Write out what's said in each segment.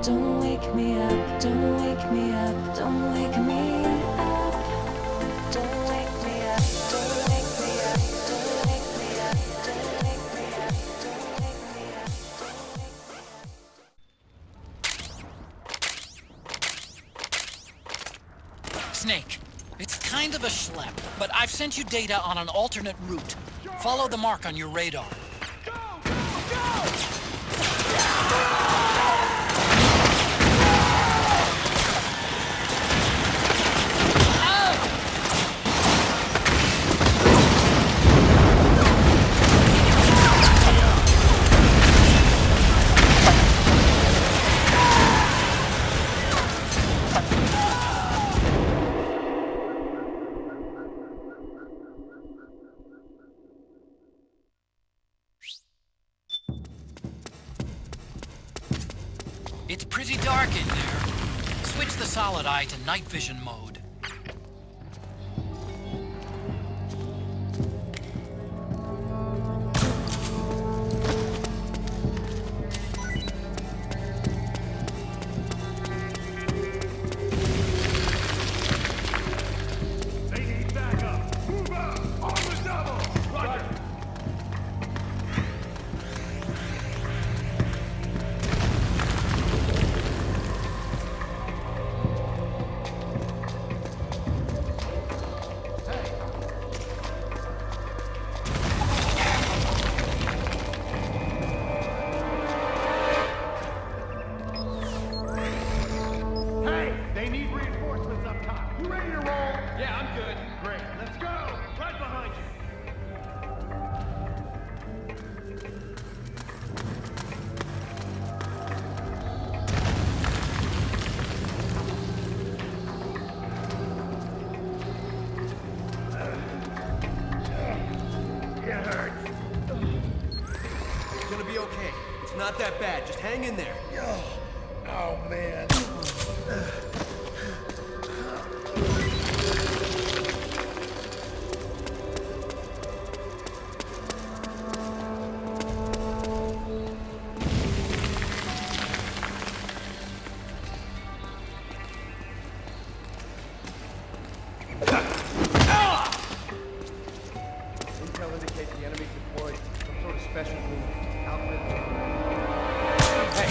Don't wake me up, don't wake me up, don't wake me up. Don't wake me up, don't wake me up, don't wake me up, don't wake me up, don't wake me up, don't wake me up. Snake, it's kind of a schlep, but I've sent you data on an alternate route. Follow the mark on your radar. Go! Go! Go! It's pretty dark in there. Switch the solid eye to night vision mode. They need backup! Move out! On the double! Roger! Hey! They need reinforcements up top. You ready to roll? Yeah, I'm good. Great. Let's go! Right behind you. It hurts. It's gonna be okay. It's not that bad. Just hang in there. Oh, man. Intel indicates the enemy's deployed some sort of special unit. Outfit. Hey!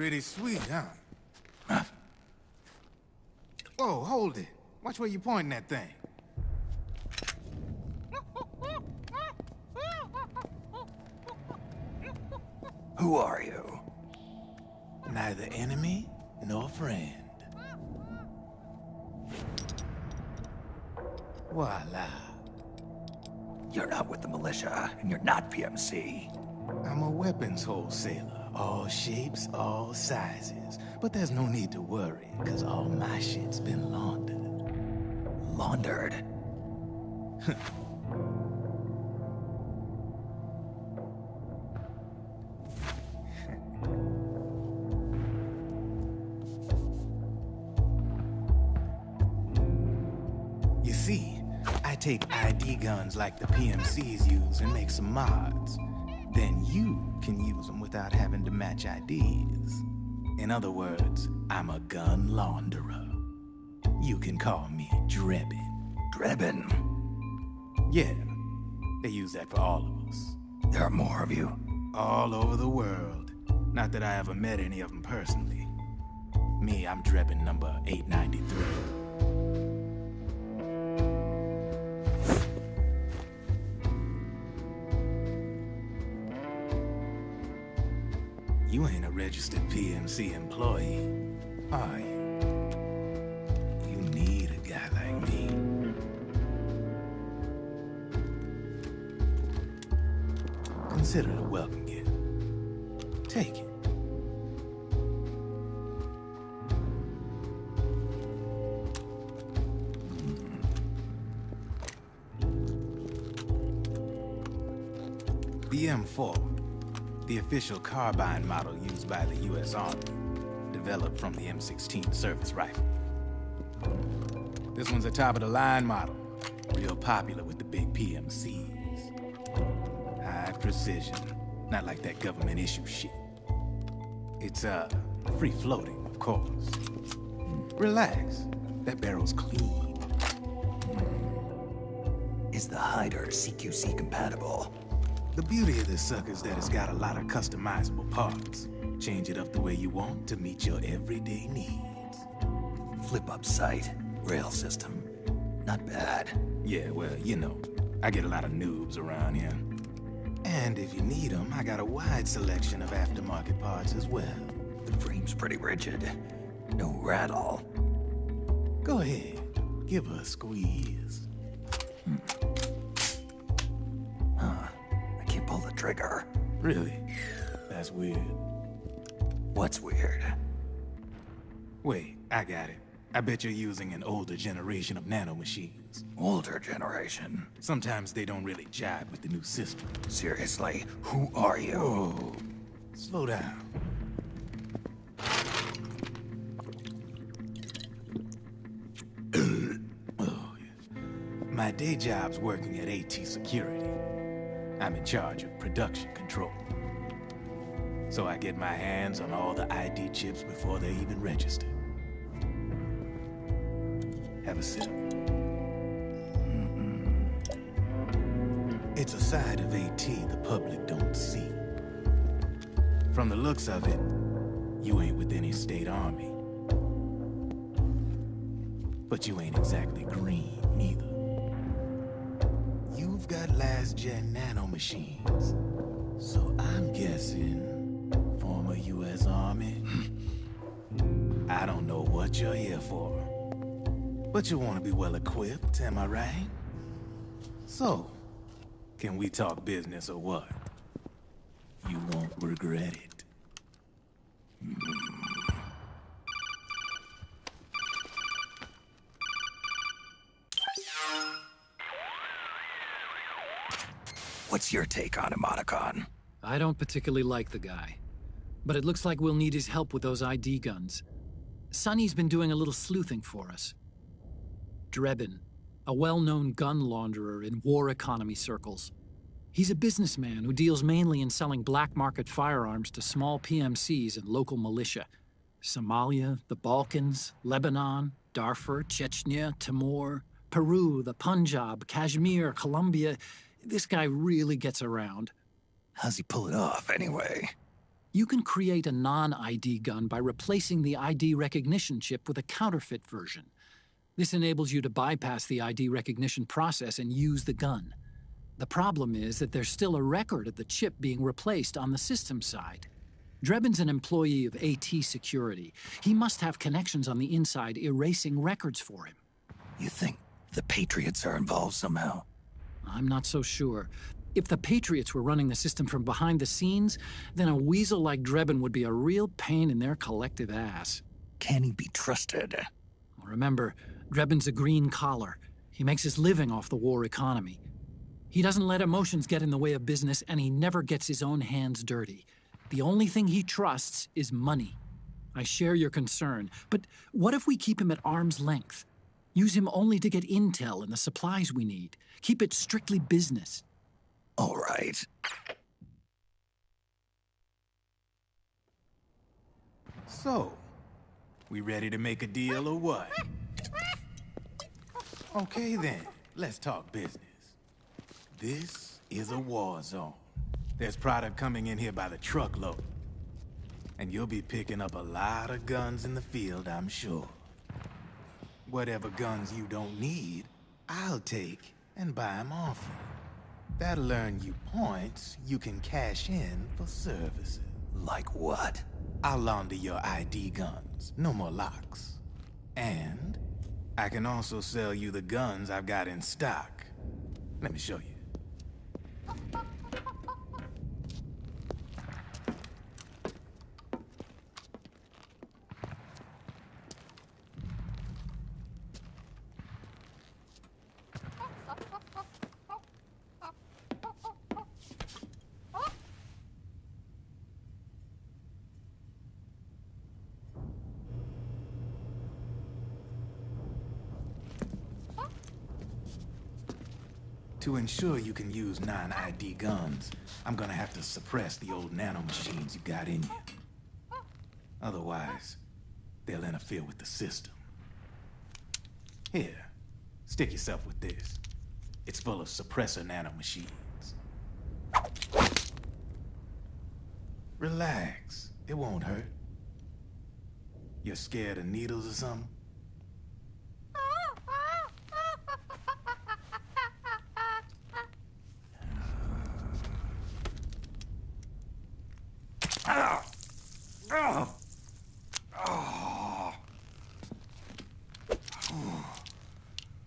Pretty sweet, huh? Whoa, hold it. Watch where you're pointing that thing. Who are you? Neither enemy nor friend. Voila. You're not with the militia, and you're not PMC. I'm a weapons wholesaler. All shapes, all sizes. But there's no need to worry, because all my shit's been laundered. Laundered? You see, I take ID guns like the PMCs use and make some mods. Then you can use them without having to match IDs. In other words, I'm a gun launderer. You can call me Drebin. Drebin? Yeah, they use that for all of us. There are more of you? All over the world. Not that I ever met any of them personally. Me, I'm Drebin number 893. You ain't a registered PMC employee, are you? You need a guy like me. Consider it a welcome gift. Take it. The M4. The official carbine model used by the U.S. Army, developed from the M16 service rifle. This one's a top-of-the-line model, real popular with the big PMCs. High precision, not like that government issue shit. It's, free-floating, of course. Relax, that barrel's clean. Is the hider CQC compatible? The beauty of this sucker is that it's got a lot of customizable parts. Change it up the way you want to meet your everyday needs. Flip-up sight, rail system. Not bad. Yeah, well, you know, I get a lot of noobs around here. And if you need them, I got a wide selection of aftermarket parts as well. The frame's pretty rigid. No rattle. Go ahead, give her a squeeze. I can't pull the trigger. Really? That's weird. What's weird? Wait, I got it. I bet you're using an older generation of nanomachines. Older generation? Sometimes they don't really jibe with the new system. Seriously, who are you? Whoa. Slow down. Oh, yeah. My day job's working at AT Security. I'm in charge of production control. So I get my hands on all the ID chips before they even register. Have a sip. It's a side of AT the public don't see. From the looks of it, you ain't with any state army. But you ain't exactly green, neither. You've got last-gen nanomachines. So I'm guessing former U.S. Army? I don't know what you're here for. But you want to be well-equipped, am I right? So, can we talk business or what? You won't regret it. What's your take on him, Otacon? I don't particularly like the guy. But it looks like we'll need his help with those ID guns. Sonny's been doing a little sleuthing for us. Drebin, a well-known gun launderer in war economy circles. He's a businessman who deals mainly in selling black market firearms to small PMCs and local militia. Somalia, the Balkans, Lebanon, Darfur, Chechnya, Timor, Peru, the Punjab, Kashmir, Colombia. This guy really gets around. How's he pull it off, anyway? You can create a non-ID gun by replacing the ID recognition chip with a counterfeit version. This enables you to bypass the ID recognition process and use the gun. The problem is that there's still a record of the chip being replaced on the system side. Drebin's an employee of AT Security. He must have connections on the inside erasing records for him. You think the Patriots are involved somehow? I'm not so sure. If the Patriots were running the system from behind the scenes, then a weasel like Drebin would be a real pain in their collective ass. Can he be trusted? Remember, Drebin's a green collar. He makes his living off the war economy. He doesn't let emotions get in the way of business, and he never gets his own hands dirty. The only thing he trusts is money. I share your concern, but what if we keep him at arm's length? Use him only to get intel and the supplies we need. Keep it strictly business. All right. So, we ready to make a deal or what? Okay then, let's talk business. This is a war zone. There's product coming in here by the truckload. And you'll be picking up a lot of guns in the field, I'm sure. Whatever guns you don't need, I'll take and buy them off you. That'll earn you points you can cash in for services. Like what? I'll launder your ID guns, no more locks. And I can also sell you the guns I've got in stock. Let me show you. To ensure you can use non-ID guns, I'm gonna have to suppress the old nanomachines you got in you. Otherwise, they'll interfere with the system. Here, stick yourself with this. It's full of suppressor nanomachines. Relax, it won't hurt. You're scared of needles or something?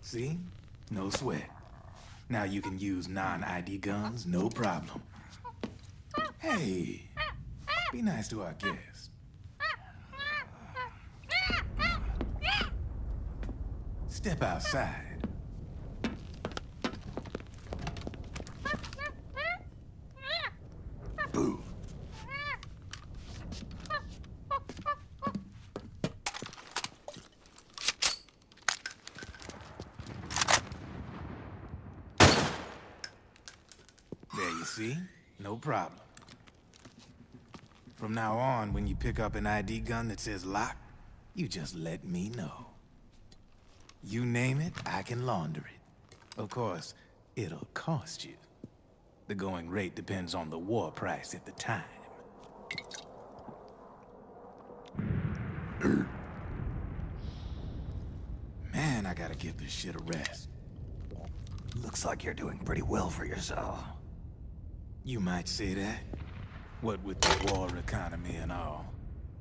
See? No sweat. Now you can use non-ID guns, no problem. Hey, be nice to our guest. Step outside. Boo. There you see? No problem. From now on, when you pick up an ID gun that says lock, you just let me know. You name it, I can launder it. Of course, it'll cost you. The going rate depends on the war price at the time. Man, I gotta give this shit a rest. Looks like you're doing pretty well for yourself. You might say that. What with the war economy and all,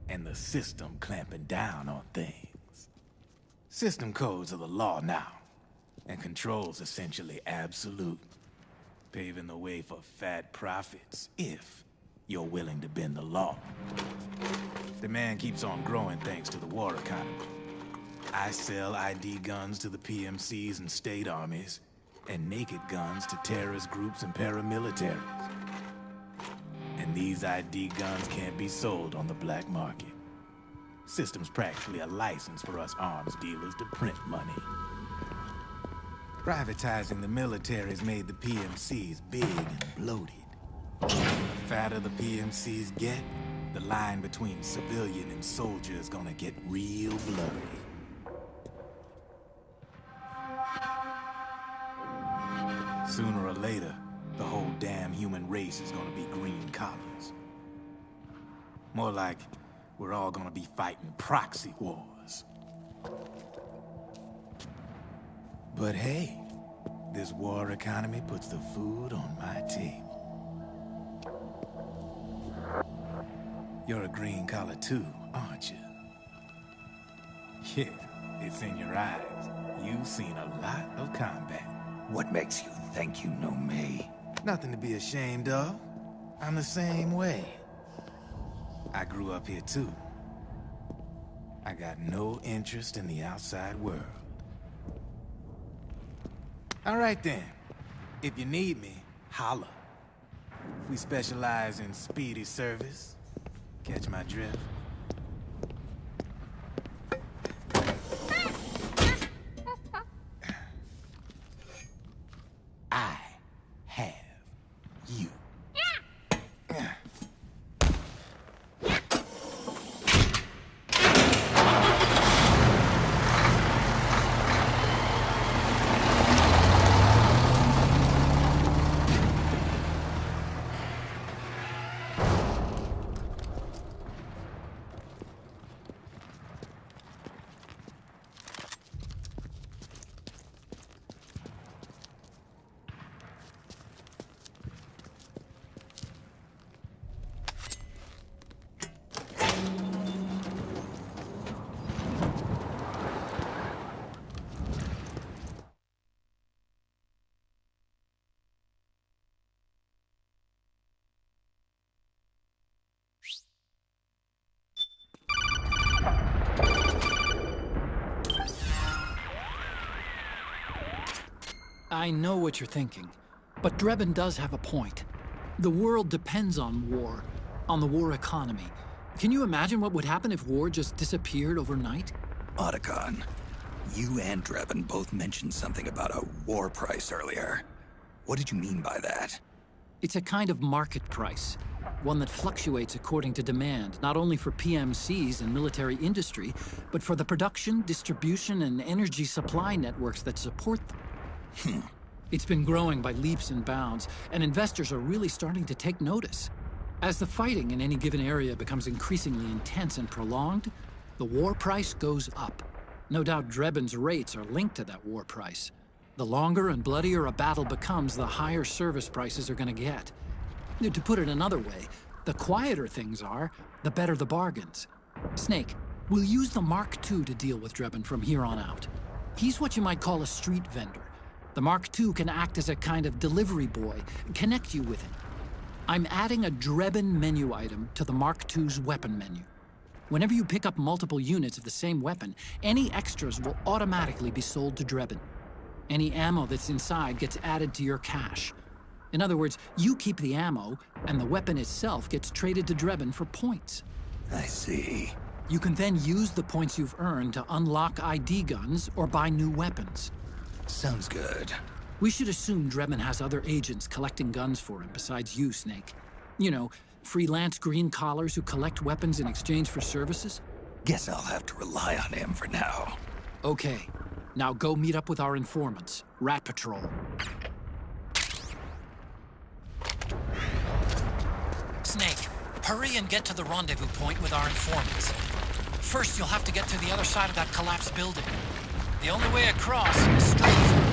and the system clamping down on things. System codes are the law now, and control's essentially absolute, paving the way for fat profits if you're willing to bend the law. Demand keeps on growing thanks to the war economy. I sell ID guns to the PMCs and state armies, and naked guns to terrorist groups and paramilitaries. And these ID guns can't be sold on the black market. System's practically a license for us arms dealers to print money. Privatizing the military's made the PMCs big and bloated. The fatter the PMCs get, the line between civilian and soldier is gonna get real blurry. Sooner or later, the whole damn human race is gonna be green collars. More like we're all gonna be fighting proxy wars. But hey, this war economy puts the food on my table. You're a green collar too, aren't you? Yeah, it's in your eyes. You've seen a lot of combat. What makes you think you know me? Nothing to be ashamed of. I'm the same way. I grew up here too. I got no interest in the outside world. All right then. If you need me, holla. We specialize in speedy service. Catch my drift? I have you. I know what you're thinking, but Drebin does have a point. The world depends on war, on the war economy. Can you imagine what would happen if war just disappeared overnight? Otacon, you and Drebin both mentioned something about a war price earlier. What did you mean by that? It's a kind of market price, one that fluctuates according to demand, not only for PMCs and military industry, but for the production, distribution, and energy supply networks that support them. It's been growing by leaps and bounds, and investors are really starting to take notice. As the fighting in any given area becomes increasingly intense and prolonged, the war price goes up. No doubt Drebin's rates are linked to that war price. The longer and bloodier a battle becomes, the higher service prices are going to get. To put it another way, the quieter things are, the better the bargains. Snake, we'll use the Mark II to deal with Drebin from here on out. He's what you might call a street vendor. The Mark II can act as a kind of delivery boy, connect you with him. I'm adding a Drebin menu item to the Mark II's weapon menu. Whenever you pick up multiple units of the same weapon, any extras will automatically be sold to Drebin. Any ammo that's inside gets added to your cache. In other words, you keep the ammo, and the weapon itself gets traded to Drebin for points. I see. You can then use the points you've earned to unlock ID guns or buy new weapons. Sounds good. We should assume Drebin has other agents collecting guns for him besides you, Snake. You know, freelance green collars who collect weapons in exchange for services? Guess I'll have to rely on him for now. Okay. Now go meet up with our informants, Rat Patrol. Snake, hurry and get to the rendezvous point with our informants. First, you'll have to get to the other side of that collapsed building. The only way across is straight through.